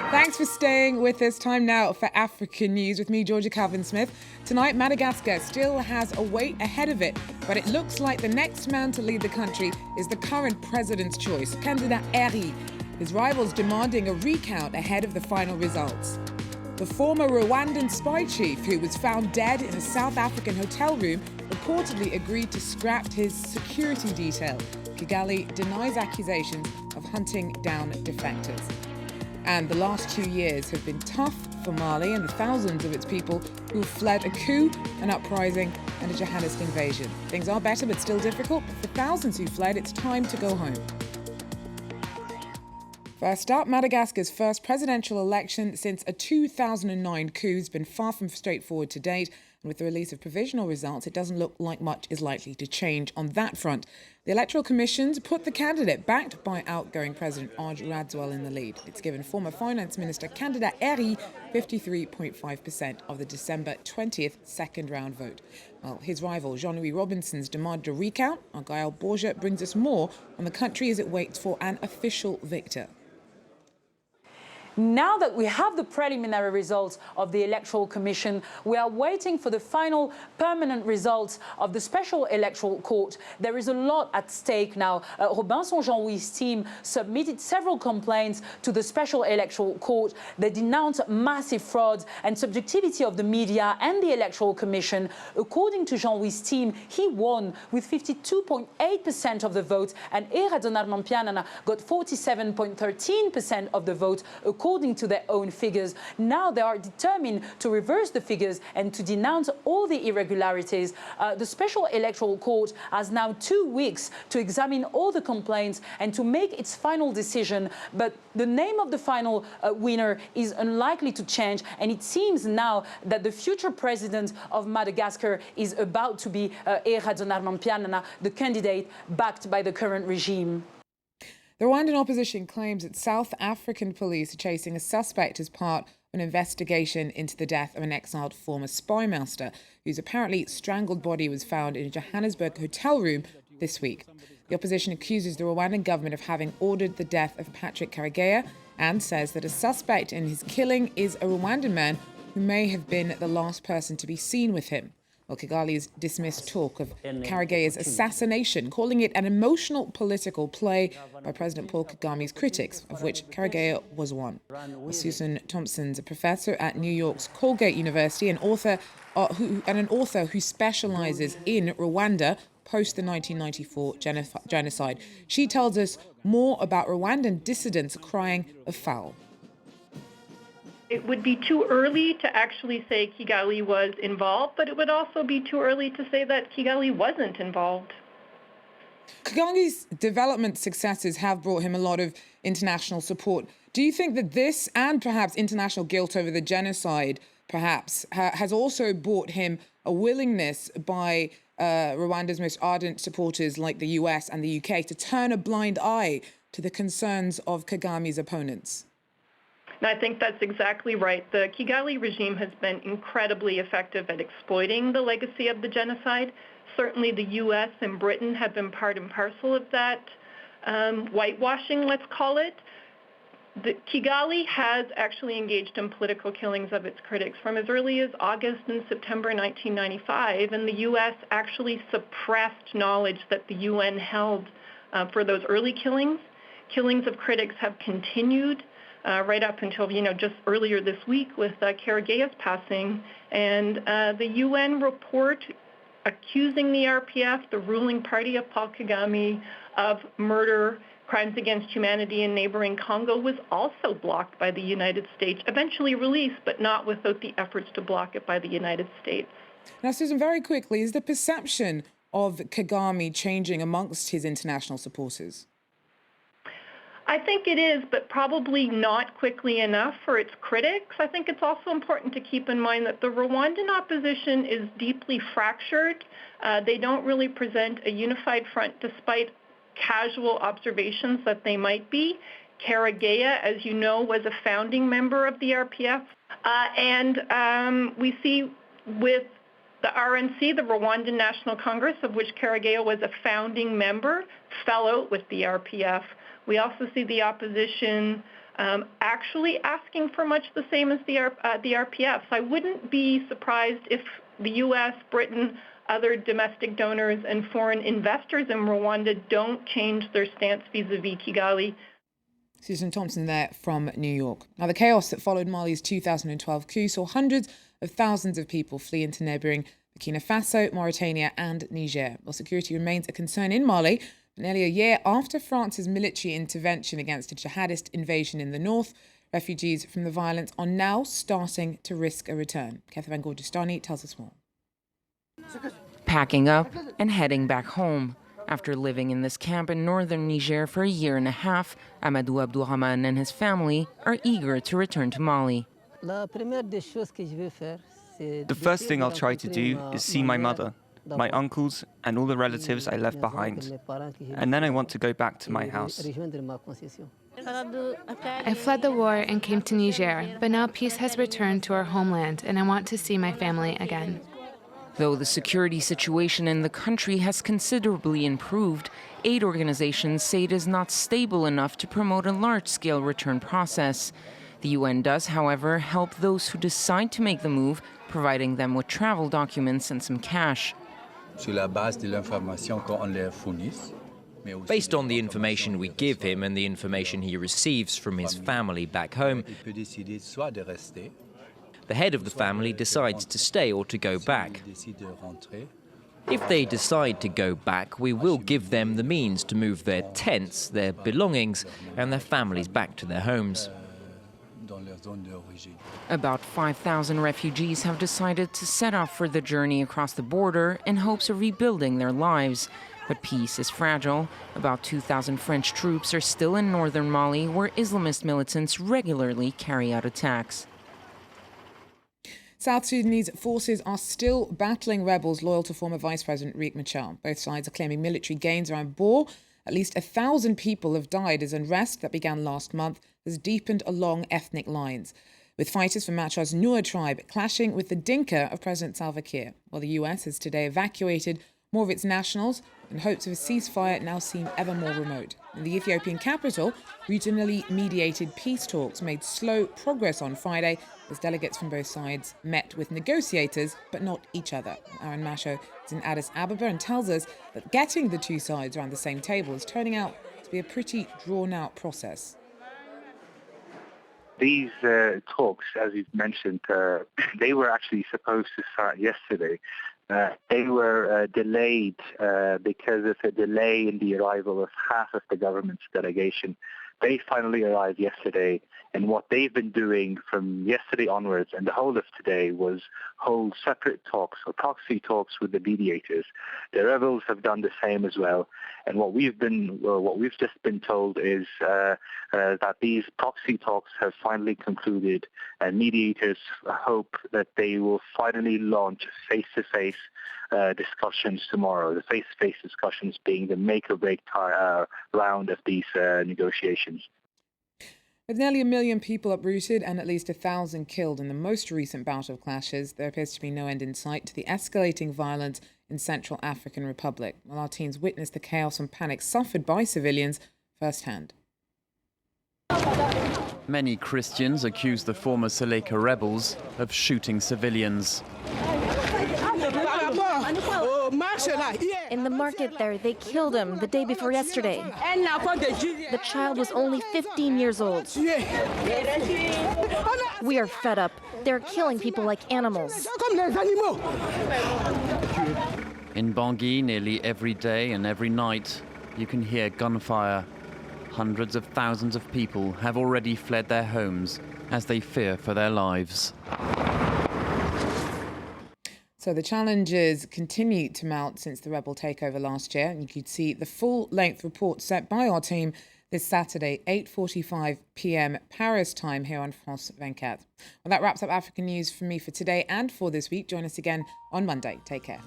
Thanks for staying with us. Time now for African News with me, Georgia Calvin-Smith. Tonight, Madagascar still has a wait ahead of it, but it looks like the next man to lead the country is the current president's choice, Candidat Eri. His rivals demanding a recount ahead of the final results. The former Rwandan spy chief, who was found dead in a South African hotel room, reportedly agreed to scrap his security detail. Kigali denies accusations of hunting down defectors. And the last 2 years have been tough for Mali and the thousands of its people who have fled a coup, an uprising and a jihadist invasion. Things are better but still difficult. For thousands who fled, it's time to go home. First up, Madagascar's first presidential election since a 2009 coup has been far from straightforward to date. And with the release of provisional results, it doesn't look like much is likely to change on that front. The Electoral Commission's put the candidate backed by outgoing President Ange Radzwell in the lead. It's given former Finance Minister Candidat Eri 53.5% of the December 20th second round vote. Well, his rival Jean-Louis Robinson's demanded a recount. Our Gael Borgia brings us more on the country as it waits for an official victor. Now that we have the preliminary results of the Electoral Commission, we are waiting for the final permanent results of the Special Electoral Court. There is a lot at stake now. Robinson Jean-Louis' team submitted several complaints to the Special Electoral Court. They denounced massive frauds and subjectivity of the media and the Electoral Commission. According to Jean-Louis' team, he won with 52.8% of the vote, and Eradon Pianana got 47.13% of the vote, according to their own figures. Now they are determined to reverse the figures and to denounce all the irregularities. The Special Electoral Court has now 2 weeks to examine all the complaints and to make its final decision. But the name of the final winner is unlikely to change, and it seems now that the future president of Madagascar is about to be Eradon Pianana, the candidate backed by the current regime. The Rwandan opposition claims that South African police are chasing a suspect as part of an investigation into the death of an exiled former spy master whose apparently strangled body was found in a Johannesburg hotel room this week. The opposition accuses the Rwandan government of having ordered the death of Patrick Karegeya and says that a suspect in his killing is a Rwandan man who may have been the last person to be seen with him. Well, Kigali has dismissed talk of Karegeya's assassination, calling it an emotional political play by President Paul Kagame's critics, of which Karegeya was one. Well, Susan Thompson's a professor at New York's Colgate University, an author who specializes in Rwanda post the 1994 genocide. She tells us more about Rwandan dissidents crying a foul. It would be too early to actually say Kigali was involved, but it would also be too early to say that Kigali wasn't involved. Kagame's development successes have brought him a lot of international support. Do you think that this and perhaps international guilt over the genocide perhaps has also brought him a willingness by Rwanda's most ardent supporters like the US and the UK to turn a blind eye to the concerns of Kagame's opponents? And I think that's exactly right. The Kigali regime has been incredibly effective at exploiting the legacy of the genocide. Certainly the U.S. and Britain have been part and parcel of that whitewashing, let's call it. Kigali has actually engaged in political killings of its critics from as early as August and September 1995, and the U.S. actually suppressed knowledge that the UN held for those early killings. Killings of critics have continued right up until, just earlier this week with Karegeya's passing. And the UN report accusing the RPF, the ruling party of Paul Kagame, of murder, crimes against humanity in neighboring Congo was also blocked by the United States, eventually released, but not without the efforts to block it by the United States. Now, Susan, very quickly, is the perception of Kagame changing amongst his international supporters? I think it is, but probably not quickly enough for its critics. I think it's also important to keep in mind that the Rwandan opposition is deeply fractured. They don't really present a unified front despite casual observations that they might be. Karegeya, as you know, was a founding member of the RPF. And we see with the RNC, the Rwandan National Congress, of which Karegeya was a founding member, fell out with the RPF. We also see the opposition actually asking for much the same as the RPF. So I wouldn't be surprised if the U.S., Britain, other domestic donors and foreign investors in Rwanda don't change their stance vis-a-vis Kigali. Susan Thompson there from New York. Now, the chaos that followed Mali's 2012 coup saw hundreds of thousands of people flee into neighbouring Burkina Faso, Mauritania and Niger. While security remains a concern in Mali, nearly a year after France's military intervention against a jihadist invasion in the north, refugees from the violence are now starting to risk a return. Kethavan Gorgistani tells us more. Packing up and heading back home. After living in this camp in northern Niger for a year and a half, Amadou Abdourahmane and his family are eager to return to Mali. The first thing I'll try to do is see my mother, my uncles, and all the relatives I left behind. And then I want to go back to my house. I fled the war and came to Niger, but now peace has returned to our homeland, and I want to see my family again. Though the security situation in the country has considerably improved, aid organizations say it is not stable enough to promote a large-scale return process. The UN does, however, help those who decide to make the move, providing them with travel documents and some cash. Based on the information we give him and the information he receives from his family back home, the head of the family decides to stay or to go back. If they decide to go back, we will give them the means to move their tents, their belongings, and their families back to their homes. About 5,000 refugees have decided to set off for the journey across the border in hopes of rebuilding their lives. But peace is fragile. About 2,000 French troops are still in northern Mali, where Islamist militants regularly carry out attacks. South Sudanese forces are still battling rebels loyal to former Vice President Riek Machar. Both sides are claiming military gains around Bor. At least 1,000 people have died as unrest that began last month has deepened along ethnic lines, with fighters from Machar's Nuer tribe clashing with the Dinka of President Salva Kiir. While the US has today evacuated more of its nationals, and hopes of a ceasefire now seem ever more remote. In the Ethiopian capital, regionally mediated peace talks made slow progress on Friday as delegates from both sides met with negotiators, but not each other. Aaron Masho is in Addis Ababa and tells us that getting the two sides around the same table is turning out to be a pretty drawn-out process. These talks, as you've mentioned, they were actually supposed to start yesterday. They were delayed because of a delay in the arrival of half of the government's delegation. They finally arrived yesterday, and what they've been doing from yesterday onwards and the whole of today was hold separate talks or proxy talks with the mediators. The rebels have done the same as well, and what we've just been told is that these proxy talks have finally concluded, and mediators hope that they will finally launch face-to-face discussions tomorrow, the face-to-face discussions being the make-or-break round of these negotiations. With nearly 1 million people uprooted and at least 1,000 killed in the most recent bout of clashes, there appears to be no end in sight to the escalating violence in Central African Republic, while our teams witnessed the chaos and panic suffered by civilians firsthand. Many Christians accuse the former Seleka rebels of shooting civilians. In the market there, they killed him the day before yesterday. The child was only 15 years old. We are fed up. They're killing people like animals. In Bangui, nearly every day and every night, you can hear gunfire. Hundreds of thousands of people have already fled their homes as they fear for their lives. So the challenges continue to mount since the rebel takeover last year. And you could see the full-length report set by our team this Saturday, 8:45 p.m. Paris time here on France 24. Well, that wraps up African News for me for today and for this week. Join us again on Monday. Take care.